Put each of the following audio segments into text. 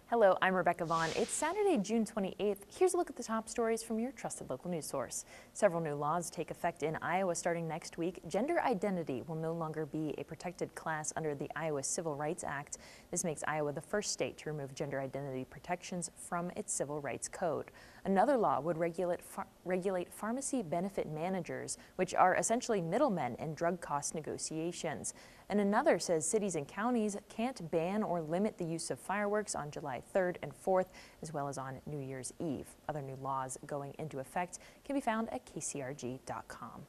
Hello, I'm Rebecca Vaughn. It's Saturday, June 28th. Here's a look at the top stories from your trusted local news source. Several new laws take effect in Iowa starting next week. Gender identity will no longer be a protected class under the Iowa Civil Rights Act. This makes Iowa the first state to remove gender identity protections from its civil rights code. Another law would regulate pharmacy benefit managers, which are essentially middlemen in drug cost negotiations. And another says cities and counties can't ban or limit the use of fireworks on July 3rd and 4th, as well as on New Year's Eve. Other new laws going into effect can be found at kcrg.com.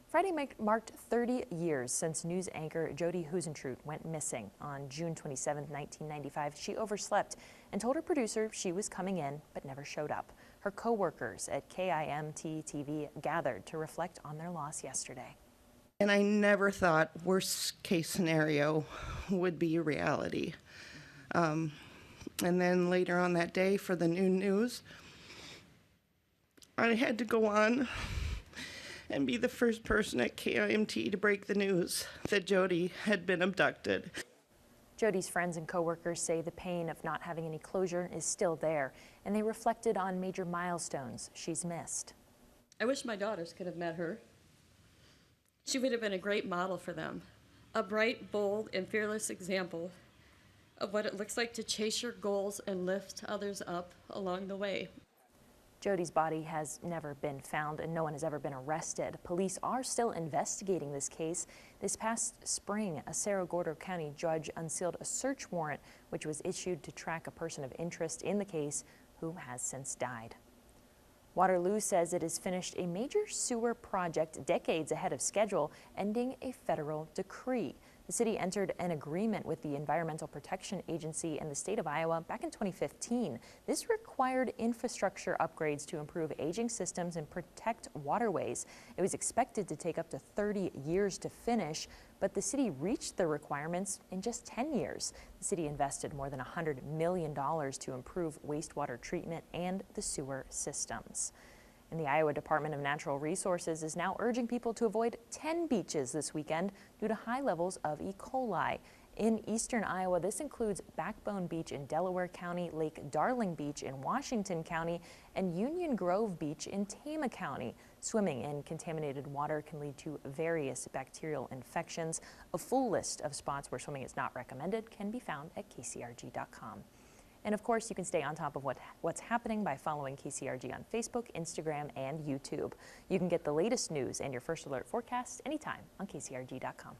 Friday marked 30 years since news anchor Jody Huisentruit went missing. On June 27, 1995, she overslept and told her producer she was coming in but never showed up. Her co-workers at KIMT-TV gathered to reflect on their loss yesterday. And I never thought worst case scenario would be a reality. And then later on that day for the new news, I had to go on and be the first person at KIMT to break the news that Jody had been abducted. Jody's friends and coworkers say the pain of not having any closure is still there, and they reflected on major milestones she's missed. I wish my daughters could have met her. She would have been a great model for them, a bright, bold, and fearless example of what it looks like to chase your goals and lift others up along the way. Jody's body has never been found and no one has ever been arrested. Police are still investigating this case. This past spring, a Cerro Gordo County judge unsealed a search warrant which was issued to track a person of interest in the case who has since died. Waterloo says it has finished a major sewer project decades ahead of schedule, ending a federal decree. The city entered an agreement with the Environmental Protection Agency and the state of Iowa back in 2015. This required infrastructure upgrades to improve aging systems and protect waterways. It was expected to take up to 30 years to finish, but the city reached the requirements in just 10 years. The city invested more than $100 million to improve wastewater treatment and the sewer systems. And the Iowa Department of Natural Resources is now urging people to avoid 10 beaches this weekend due to high levels of E. coli. In eastern Iowa, this includes Backbone Beach in Delaware County, Lake Darling Beach in Washington County, and Union Grove Beach in Tama County. Swimming in contaminated water can lead to various bacterial infections. A full list of spots where swimming is not recommended can be found at kcrg.com. And of course, you can stay on top of what's happening by following KCRG on Facebook, Instagram, and YouTube. You can get the latest news and your first alert forecast anytime on kcrg.com.